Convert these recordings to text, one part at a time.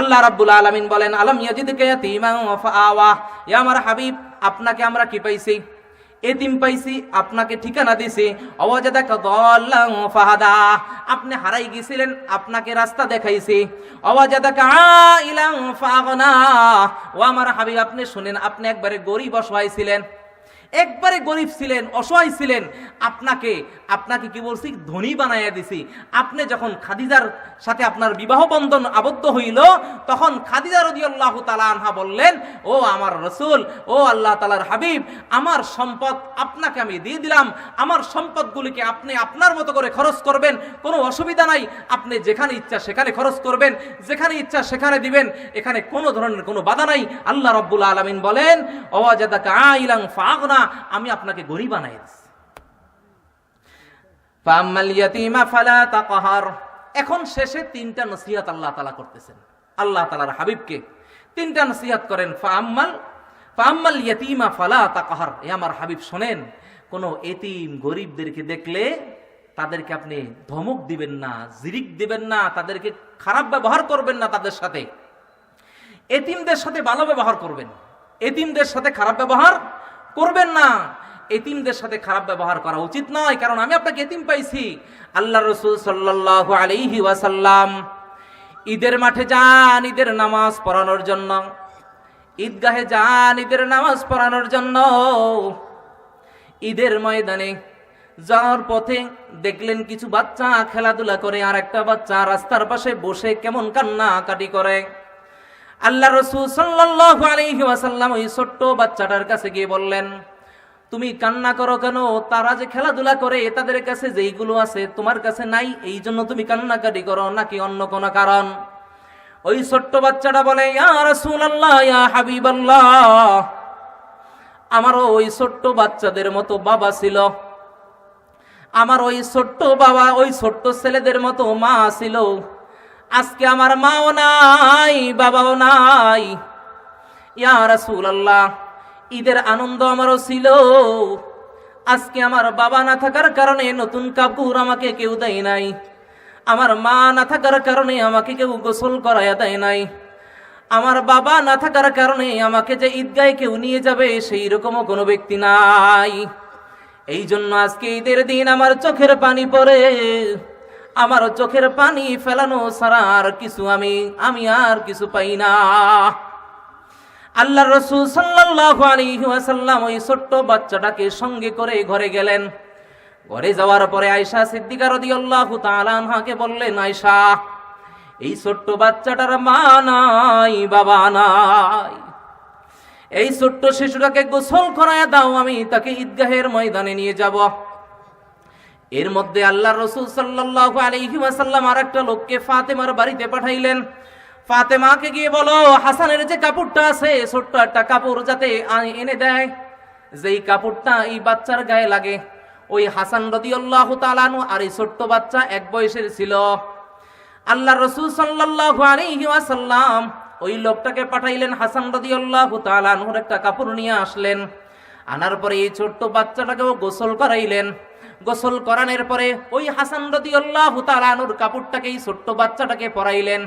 আল্লাহ রাব্বুল আলামিন বলেন, আলাম ইয়াজিদকা ইয়াতীমান ওয়া ফাআওয়া, হে আমার হাবিব আপনাকে আমরা কি পাইছি? এতিম পাইছি, আপনাকে ঠিকানা দিছি। ওয়াজাদাকা দাল্লান ফাহাদা, আপনি হারাই গেছিলেন, আপনাকে রাস্তা দেখাইছি। ওয়াজাদাকা আইলান ফাগনা, ও আমার হাবিব আপনি শুনেন, আপনি একবারে গরিব অসহায় ছিলেন, একবারে গরিব ছিলেন, অসহায় ছিলেন, আপনাকে কি বলছি? ধনী বানাইয়া দিছি। আপনি যখন খাদিজার সাথে আপনার বিবাহ বন্ধন আবদ্ধ হইল, তখন খাদিজা রাদিয়াল্লাহু তাআলা আনহা বললেন, ও আমার রাসূল, ও আল্লাহ তাআলার হাবিব, আমার সম্পদ আপনাকে আমি দিয়ে দিলাম, আমার সম্পদগুলিকে আপনি আপনার মতো করে খরচ করবেন, কোনো অসুবিধা নাই, আপনি যেখানে ইচ্ছা সেখানে খরচ করবেন, যেখানে ইচ্ছা সেখানে দিবেন, এখানে কোনো ধরনের কোনো বাধা নাই। আল্লাহ রাব্বুল আলামিন বলেন, ওয়াজাদাকা আইলান ফাগনা, আমি আপনাকে গরিব বানাই দিয়েছি। ফাআম্মাল ইয়াতীমা ফালা তাকহার, এখন শেষে তিনটা নসিহত আল্লাহ তাআলা করতেছেন, আল্লাহ তাআলার হাবিবকে তিনটা নসিহত করেন। ফাআম্মাল ইয়াতীমা ফালা তাকহার, এ আমার হাবিব শোনেন, কোন এতিম গরিবদেরকে দেখলে তাদেরকে আপনি ধমক দিবেন না, জিরিক দিবেন না, তাদেরকে খারাপ ব্যবহার করবেন না, তাদের সাথে এতিমদের সাথে ভালো ব্যবহার করবেন, এতিমদের সাথে খারাপ ব্যবহার করবেন না। এতিমদের সাথে খারাপ ব্যবহার করা উচিত নয়, কারণ আমি আপনাকে এতিম পাইছি। আল্লাহ রাসূল সাল্লাল্লাহু আলাইহি ওয়াসাল্লাম ঈদের মাঠে যান ঈদের নামাজ পড়ানোর জন্য, ঈদগাহে যান ঈদের নামাজ পড়ানোর জন্য। ঈদের ময়দানে যাওয়ার পথে দেখলেন কিছু বাচ্চা খেলাধুলা করে, আর একটা বাচ্চা রাস্তার পাশে বসে কেমন কান্নাকাটি করে। আল্লাহ রাসূল সাল্লাল্লাহু আলাইহি ওয়াসাল্লাম ওই ছোট্ট বাচ্চাটার কাছে গিয়ে বললেন, তুমি কান্না করো কেন? তারা যে খেলাধুলা করে তাদের কাছে যেইগুলো আছে তোমার কাছে নাই, এই জন্য তুমি কান্নাকাটি করো, নাকি অন্য কোনো কারণ? ওই ছোট্ট বাচ্চাটা বলে, ইয়া রাসূলুল্লাহ, ইয়া হাবিবাল্লাহ, আমারও ওই ছোট্ট বাচ্চাদের মতো বাবা ছিল, আমার ওই ছোট্ট বাবা, ওই ছোট্ট ছেলেদের মতো মা ছিল, আজকে আমার মাও নাই, বাবাও নাই। ইয়া রাসূলুল্লাহ, ঈদের আনন্দ আমারও ছিল, আজকে আমার বাবা না থাকার কারণে নতুন কাপড় আমাকে কেউ দেয় নাই, আমার মা না থাকার কারণে আমাকে কেউ গোসল করায়া দেয় নাই, আমার বাবা না থাকার কারণে আমাকে যে ঈদগাহে কেউ নিয়ে যাবে সেই রকমও কোনো ব্যক্তি নাই। এই জন্য আজকে ঈদের দিন আমার চোখের পানি পড়ে, আমার চোখের পানি ফেলানো ছাড়া আর কিছু আমি আর কিছু পাই না। আল্লাহ রাসূল সাল্লাল্লাহু আলাইহি ওয়াসাল্লাম ওই ছোট্ট বাচ্চাটাকে সঙ্গে করে ঘরে গেলেন। ঘরে যাওয়ার পরে আয়েশা সিদ্দিকা রাদিয়াল্লাহু তাআলা আনহাকে বললেন, আয়েশা, এই ছোট্ট বাচ্চাটার মা নাই, বাবা নাই, এই ছোট্ট শিশুটাকে গোসল করায়া দাও, আমি তাকে ঈদগাহের ময়দানে নিয়ে যাব। এর মধ্যে আল্লাহ রাসূল সাল্লাল্লাহু আলাইহি ওয়াসাল্লাম আরেকটা লোককে ফাতেমার বাড়িতে পাঠাইলেন। ফাতেমাকে গিয়ে বলো, হাসানের যে কাপড়টা আছে ছোট্ট একটা কাপড় যাতে এনে দেয়, যেই কাপড়টা এই বাচ্চার গায়ে লাগে। ওই হাসান রাদিয়াল্লাহু তাআলা আনহু আর এই ছোট্ট বাচ্চা এক বয়সের ছিল। আল্লাহ রাসূল সাল্লাল্লাহু আলাইহি ওয়াসাল্লাম ওই লোকটাকে পাঠাইলেন, হাসান রাদিয়াল্লাহু তাআলা আনহুর একটা কাপড় নিয়ে আসলেন। আনার পরে এই ছোট্ট বাচ্চাটাকেও গোসল করাইলেন। গোসল করানোর পরে ওই হাসান রাদিয়াল্লাহু তাআলা আনহুর কাপড়টাকে এই ছোট্ট বাচ্চাটাকে পরাইলেন।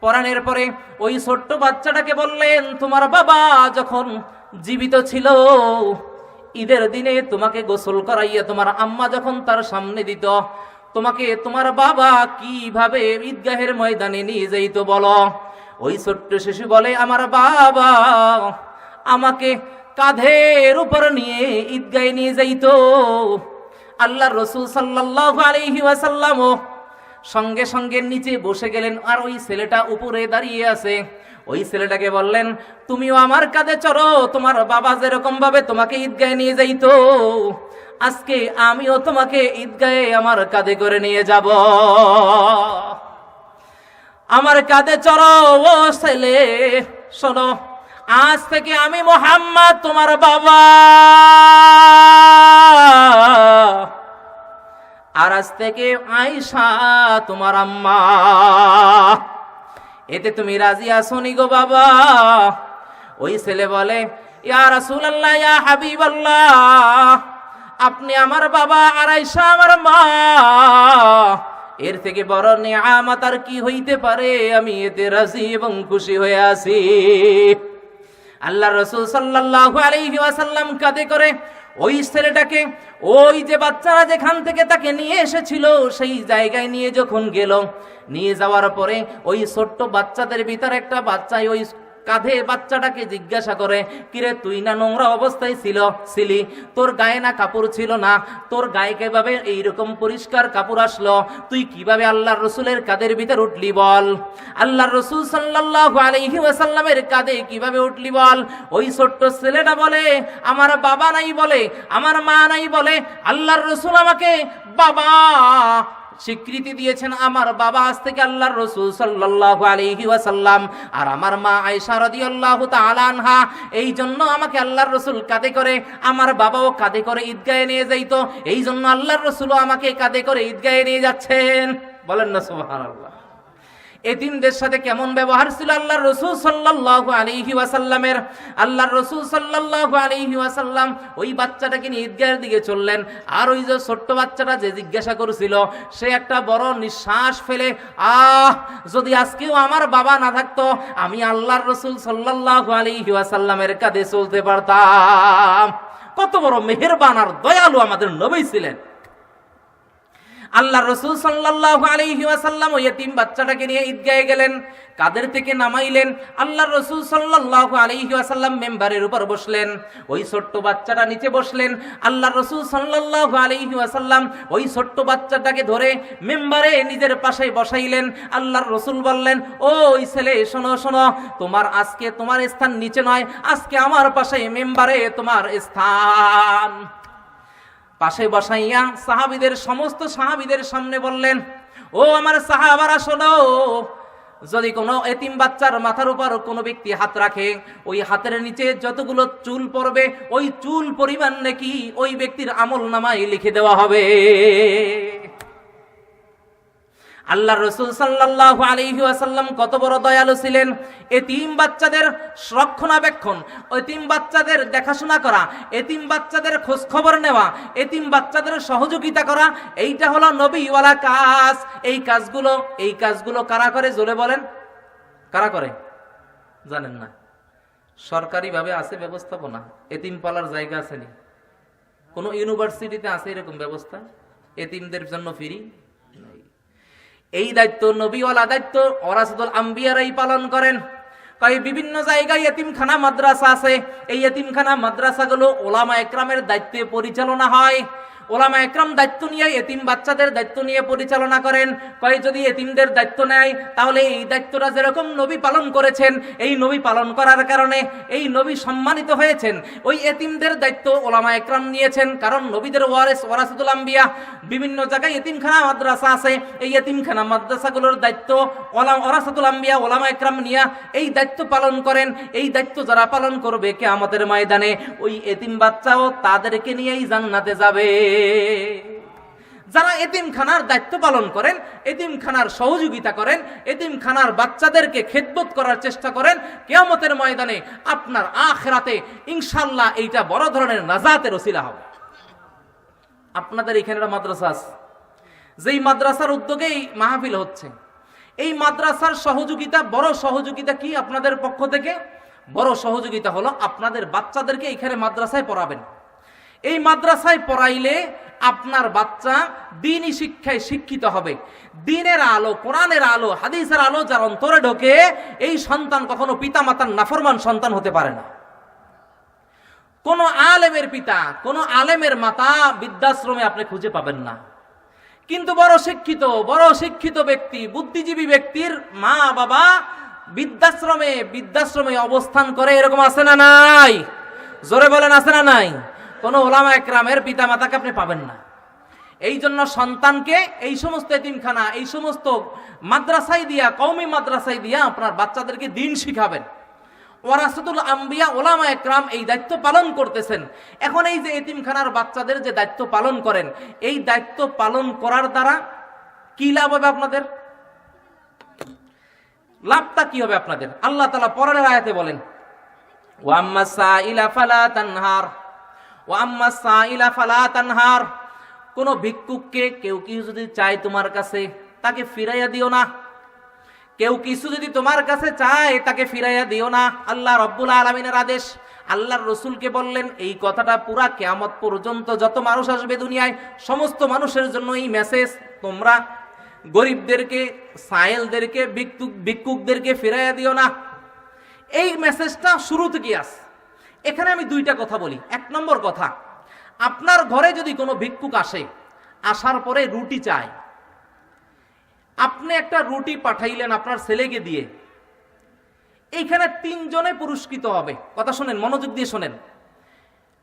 পরানোর পরে ওই ছোট্ট বাচ্চাটাকে বললেন, তোমার বাবা যখন জীবিত ছিল ঈদের দিনে তোমাকে গোসল করাইয়া তোমার আম্মা যখন তার সামনে দিত, তোমাকে তোমার বাবা কিভাবে ঈদগাহের ময়দানে নিয়ে যাইতো বলো? ওই ছোট্ট শিশু বলে, আমার বাবা আমাকে কাঁধের উপর নিয়ে ঈদগাহে নিয়ে যাইতো। আল্লাহ রাসূল সাল্লাল্লাহু আলাইহি ওয়াসাল্লাম সঙ্গে সঙ্গে নিচে বসে গেলেন, আর ওই ছেলেটা উপরে দাঁড়িয়ে আছে। ওই ছেলেটাকে বললেন, তুমিও আমার কাঁধে চড়ো, তোমার বাবা যেরকম ভাবে তোমাকে ঈদগাহে নিয়ে যাইতো, আজকে আমিও তোমাকে ঈদগাহে আমার কাঁধে করে নিয়ে যাব। আমার কাঁধে চড়ো ও ছেলে, শোনো, আজ থেকে আমি মুহাম্মদ তোমার বাবা, আর আজ থেকে আয়েশা তোমার আম্মা। এতে তুমি রাজি আছো নি গো বাবা? ওই ছেলে বলে, ইয়া রাসূলুল্লাহ, ইয়া হাবিবাল্লাহ, আপনি আমার বাবা আর আয়েশা আমার মা, এর থেকে বড় নিয়ামত আর কি হইতে পারে? আমি এতে রাজি এবং খুশি হয়ে আছি। আল্লাহ রাসূল সাল্লাল্লাহু আলাইহি ওয়াসাল্লাম কাঁধে করে ওই ছেলেটাকে, ওই যে বাচ্চারা যেখান থেকে তাকে নিয়ে এসেছিল সেই জায়গায় নিয়ে যখন গেল, নিয়ে যাওয়ার পরে ওই ছোট্ট বাচ্চাদের ভিতর একটা বাচ্চা ওই কাঁধে বাচ্চাটাকে জিজ্ঞাসা করে, কিরে তুই না নোংরা অবস্থায় ছিলি, তোর গায়ে না কাপড় ছিল না, তোর গায়ে কিভাবে এইরকম পরিষ্কার কাপড় আসলো? তুই কিভাবে আল্লাহর রসুলের কাঁধের ভিতর উঠলি বল? আল্লাহর রসুল সাল্লাল্লাহু আলাইহি ওয়াসাল্লামের কাঁধে কিভাবে উঠলি বল? ওই ছোট্ট ছেলেটা বলে, আমার বাবা নাই বলে, আমার মা নাই বলে, আল্লাহর রসুল আমাকে বাবা স্বীকৃতি দিয়েছেন। আমার বাবা আজ থেকে আল্লাহর রাসূল সাল্লাল্লাহু আলাইহি ওয়াসাল্লাম, আর আমার মা আয়েশা রাদিয়াল্লাহু তাআলা আনহা, এই জন্য আমাকে আল্লাহর রাসূল কাঁধে করে, আমার বাবাও কাঁধে করে ঈদগাহে নিয়ে যাইতো, এই জন্য আল্লাহর রাসূলও আমাকে কাঁধে করে ঈদগাহে নিয়ে যাচ্ছেন। বলেন না সুবহানাল্লাহ। এতিমদের সাথে কেমন ব্যবহার ছিল আল্লাহর রাসূল সাল্লাল্লাহু আলাইহি ওয়াসাল্লামের? আল্লাহর রাসূল সাল্লাল্লাহু আলাইহি ওয়াসাল্লাম ওই বাচ্চাটাকে নিয়ে ঈদগাহের দিকে চললেন, আর ওই যে ছোট্ট বাচ্চাটা যে জিজ্ঞাসা করেছিল, সে একটা বড় নিঃশ্বাস ফেলে, যদি আজকেও আমার বাবা না থাকতো, আমি আল্লাহর রাসূল সাল্লাল্লাহু আলাইহি ওয়াসাল্লামের কাঁধে চলতে পারতাম। কত বড় মেহেরবান আর দয়ালু আমাদের নবী ছিলেন। আল্লাহর রাসূল সাল্লাল্লাহু আলাইহি ওয়াসাল্লাম ওই এতিম বাচ্চাটাকে নিয়ে ঈদগাহে গেলেন, কাদের থেকে নামাইলেন। আল্লাহর রাসূল সাল্লাল্লাহু আলাইহি ওয়াসাল্লাম মেম্বারের উপর বসলেন, ওই ছোট্ট বাচ্চাটা নিচে বসলেন। আল্লাহর রাসূল সাল্লাল্লাহু আলাইহি ওয়াসাল্লাম ওই ছোট্ট বাচ্চাটাকে ধরে মেম্বারে নিজের পাশে বসাইলেন। আল্লাহর রাসূল বললেন, ও ওই ছেলে, শোনো শোনো, তোমার আজকে তোমার স্থান নিচে নয়, আজকে আমার পাশে মেম্বারে তোমার স্থান। পাশে বসাইয়া সাহাবীদের, সমস্ত সাহাবীদের সামনে বললেন, ও আমার সাহাবারা শোনো, যদি কোনো এতিম বাচ্চার মাথার উপর কোনো ব্যক্তি হাত রাখে, ওই হাতের নিচে যতগুলো চুল পড়বে, ওই চুল পরিমাণ নাকি ওই ব্যক্তির আমলনামায় লিখে দেওয়া হবে। আল্লাহর রাসূল সাল্লাল্লাহু আলাইহি ওয়াসাল্লাম কত বড় দয়ালু ছিলেন। এতিম বাচ্চাদের রক্ষণাবেক্ষণ, এতিম বাচ্চাদের দেখাশোনা করা, এতিম বাচ্চাদের খোঁজ খবর নেওয়া, এতিম বাচ্চাদের সহযোগিতা করা, এইটা হলো নবীওয়ালা কাজ। এই কাজগুলো কারা করে জোরে বলেন? কারা করে জানেন না? সরকারিভাবে আছে ব্যবস্থাপনা, এতিম পালার জায়গা আসেনি। কোন ইউনিভার্সিটিতে আছে এরকম ব্যবস্থা এতিমদের জন্য ফ্রি? এই দায়িত্ব নবীওয়ালা দায়িত্ব ওয়ারাসাতুল আম্বিয়ারাই পালন করেন। কয় বিভিন্ন জায়গায় এতিমখানা মাদ্রাসা আছে, এই এতিমখানা মাদ্রাসাগুলো ওলামা একরামের দায়িত্বে পরিচালনা হয়। ওলামা একরাম দায়িত্ব নিয়ে এতিম বাচ্চাদের দায়িত্ব নিয়ে পরিচালনা করেন। কয় যদি এতিমদের দায়িত্ব নেয়, তাহলে এই দায়িত্বটা যেরকম নবী পালন করেছেন, এই নবী পালন করার কারণে এই নবী সম্মানিত হয়েছেন। ওই এতিমদের দায়িত্ব ওলামা একরাম নিয়েছেন, কারণ নবীদের ওয়ারিস ওয়ারাসাতুল আম্বিয়া। বিভিন্ন জায়গায় এতিমখানা মাদ্রাসা আছে, এই এতিমখানা মাদ্রাসাগুলোর দায়িত্ব ওয়ারাসাতুল আম্বিয়া ওলামা একরাম নিয়ে এই দায়িত্ব পালন করেন। এই দায়িত্ব যারা পালন করবে কিয়ামতের ময়দানে, ওই এতিম বাচ্চাও তাদেরকে নিয়েই জান্নাতে যাবে। যারা এতিমখানার দায়িত্ব পালন করেন, এতিমখানার সহযোগিতা করেন, এতিমখানার বাচ্চাদেরকে খেদমত করার চেষ্টা করেন, কিয়ামতের ময়দানে আপনার আখিরাতে ইনশাআল্লাহ এইটা বড় ধরনের নাজাতের ওসিলা হবে। আপনাদের এখানে একটা মাদ্রাসা আছে, যেই মাদ্রাসার উদ্যোগেই মাহফিল হচ্ছে। এই মাদ্রাসার সহযোগিতা, বড় সহযোগিতা কি আপনাদের পক্ষ থেকে? বড় সহযোগিতা হলো আপনাদের বাচ্চাদেরকে এখানে মাদ্রাসায় পড়াবেন। এই মাদ্রাসায় পড়াইলে আপনার বাচ্চা দ্বীনি শিক্ষায় শিক্ষিত হবে। দ্বীনের আলো, কোরআনের আলো, হাদিসের আলো যার অন্তরে ঢোকে, এই সন্তান কখনো পিতামাতার নাফরমান সন্তান হতে পারে না। কোন আলেমের পিতা, কোন আলেমের মাতা বৃদ্ধাশ্রমে আপনি খুঁজে পাবেন না। কিন্তু বড় শিক্ষিত ব্যক্তি, বুদ্ধিজীবী ব্যক্তির মা বাবা বৃদ্ধাশ্রমে অবস্থান করে, এরকম আছে না নাই? জোরে বলেন, আছে না নাই? কোন ওলামা একরামের পিতা মাতাকে আপনি পাবেন না। এই জন্য সন্তানকে এই সমস্ত এতিমখানা, এই সমস্ত মাদ্রাসায় দিয়া, কওমি মাদ্রাসায় দিয়া আপনার বাচ্চাদেরকে দ্বীন শিখাবেন। ওয়ারাসাতুল আম্বিয়া ওলামা একরাম এই দায়িত্ব পালন করতেছেন। এখন এই যে এতিমখানার বাচ্চাদের যে দায়িত্ব পালন করেন, এই দায়িত্ব পালন করার দ্বারা কি লাভ হবে আপনাদের? লাভটা কি হবে আপনাদের? আল্লাহ তাআলা পরের আয়াতে বলেন, ওয়া আম্মাস সাইলা ফালা তানহার, ওয়া আম্মাস সাইলা ফালা তানহার। কোন ভিক্ষুককে কেউ যদি চায় তোমার কাছে, তাকে ফিরাইয়া দিও না। কেউ কিছু যদি তোমার কাছে চায় তাকে ফিরাইয়া দিও না। আল্লাহ রব্বুল আলামিনের আদেশ। আল্লাহর রাসূলকে বললেন এই কথাটা পুরা কিয়ামত পর্যন্ত যত মানুষ আসবে দুনিয়ায় সমস্ত মানুষের জন্য এই মেসেজ, তোমরা গরিবদেরকে, সায়েলদেরকে, ভিক্ষুকদেরকে ফিরাইয়া দিও না। এই মেসেজটা শুরু থেকে আছে। এখানে আমি দুইটা কথা বলি। এক নম্বর কথা, আপনার ঘরে যদি কোনো ভিক্ষুক আসে, আসার পরে রুটি চায়, আপনি একটা রুটি পাঠাইলেন আপনার ছেলেকে দিয়ে, এইখানে 3 জনে পুরস্কৃত হবে। কথা শোনেন, মনোযোগ দিয়ে শোনেন।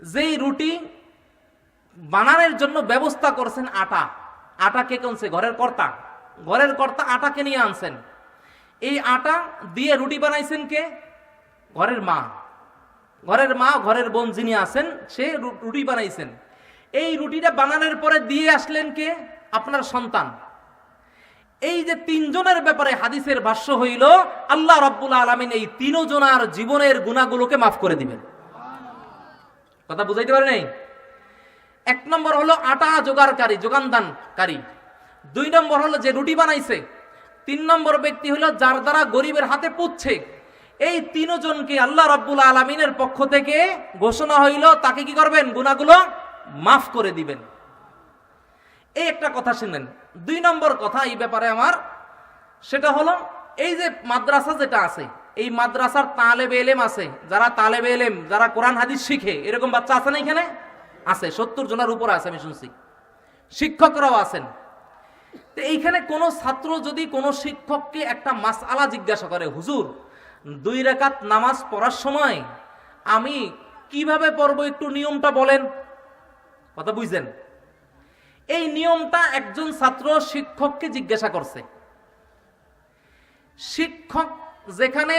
যেই রুটি বানানোর জন্য ব্যবস্থা করছেন আটা কে কোনছে? ঘরের কর্তা আটাকে নিয়ে আনছেন। এই আটা দিয়ে রুটি বানাইছেন কে? ঘরের মা, ঘরের বোন যিনি আছেন সে রুটি বানাইছেন। এই রুটিটা বানানোর পরে দিয়ে আসলেন কে? আপনার সন্তান। এই যে 3 জনের ব্যাপারে হাদিসের ভাষ্য হইল আল্লাহ রাব্বুল আলামিন এই 3 জনের জীবনের গুনাহগুলোকে মাফ করে দিবেন। কথা বুঝাইতে পারে নাই? 1 নম্বর হলো আটা যোগানদানকারী, 2 নম্বর হলো যে রুটি বানাইছে, 3 নম্বর ব্যক্তি হলো যার দ্বারা গরিবের হাতে পুচ্ছে। এই 3 জনকে আল্লাহ রাব্বুল আলামিনের পক্ষ থেকে ঘোষণা হইল তাকে কি করবেন? গুনাহগুলো মাফ করে দিবেন। এই একটা কথা শুনেন। 2 নম্বর কথা এই ব্যাপারে আমার, সেটা হলো এই যে মাদ্রাসা যেটা আছে, এই মাদ্রাসার তালেবে এলেম আছে, যারা কোরআন হাদিস শিখে, এরকম বাচ্চা আছে না? এখানে আছে 70 জনের উপরে আছে আমি শুনছি। শিক্ষকরাও আছেন। তো এইখানে কোন ছাত্র যদি কোনো শিক্ষককে একটা মাসআলা জিজ্ঞাসা করে, হুজুর 2 রাকাত নামাজ পড়ার সময় আমি কিভাবে পড়বো একটু নিয়মটা বলেন। কথা বুঝছেন? এই নিয়মটা একজন ছাত্র শিক্ষককে জিজ্ঞাসা করছে। শিক্ষক যেখানে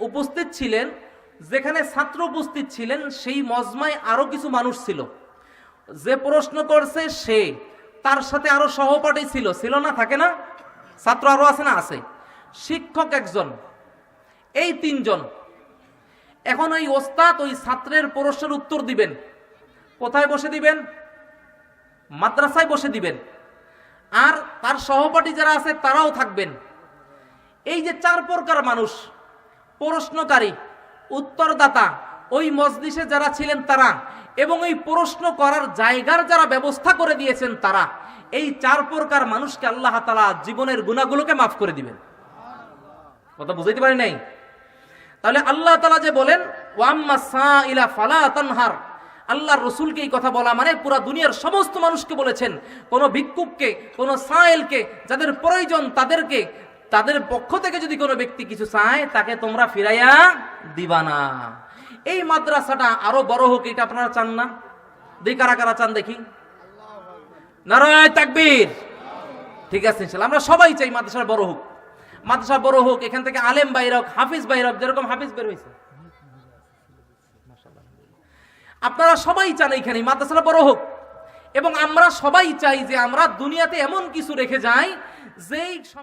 উপস্থিত ছিলেন, যেখানে ছাত্র উপস্থিত ছিলেন, সেই মজমায় আরো কিছু মানুষ ছিল। যে প্রশ্ন করছে সে, তার সাথে আরো সহপাঠী ছিল না? থাকে না? ছাত্র আরো আছে না? আছে। শিক্ষক একজন, এই 3 জন। এখন ওই ওস্তাদ ওই ছাত্রের প্রশ্নের উত্তর দিবেন। কোথায় বসে দিবেন? মাদ্রাসায় বসে দিবেন। আর তার সহপাঠী যারা আছে তারাও থাকবেন। এই যে 4 প্রকার মানুষ, প্রশ্নকারী, উত্তরদাতা, ওই মজলিসে যারা ছিলেন তারা, এবং এই প্রশ্ন করার জায়গার যারা ব্যবস্থা করে দিয়েছেন তারা, এই 4 প্রকার মানুষকে আল্লাহ তাআলা জীবনের গুনাহগুলোকে মাফ করে দিবেন। কথা বুঝাইতে পারি নাই? তাহলে আল্লাহ তাআলা যে বলেন ওয়াম্মা সাইলা ফালা তানহার, আল্লাহর রাসূলকে এই কথা বলা মানে পুরা দুনিয়ার সমস্ত মানুষকে বলেছেন, কোন ভিক্ষুককে, কোন সায়েলকে, যাদের প্রয়োজন তাদের পক্ষ থেকে যদি কোনো ব্যক্তি কিছু চায় তাকে তোমরা ফিরাইয়া দিবা না। এই মাদ্রাসাটা আরো বড় হোক, এটা আপনারা চান না? কারা কারা চান দেখি? নারায়ে তাকবীর। ঠিক আছে, ইনশাআল্লাহ আমরা সবাই চাই মাদ্রাসা বড় হোক, এখান থেকে আলেম বাইর হোক, হাফিজ বাইর হোক, যেরকম হাফিজ বের হয়েছে। আপনারা সবাই চান এইখানে মাদ্রাসাটা বড় হোক, এবং আমরা সবাই চাই যে আমরা দুনিয়াতে এমন কিছু রেখে যাই যেই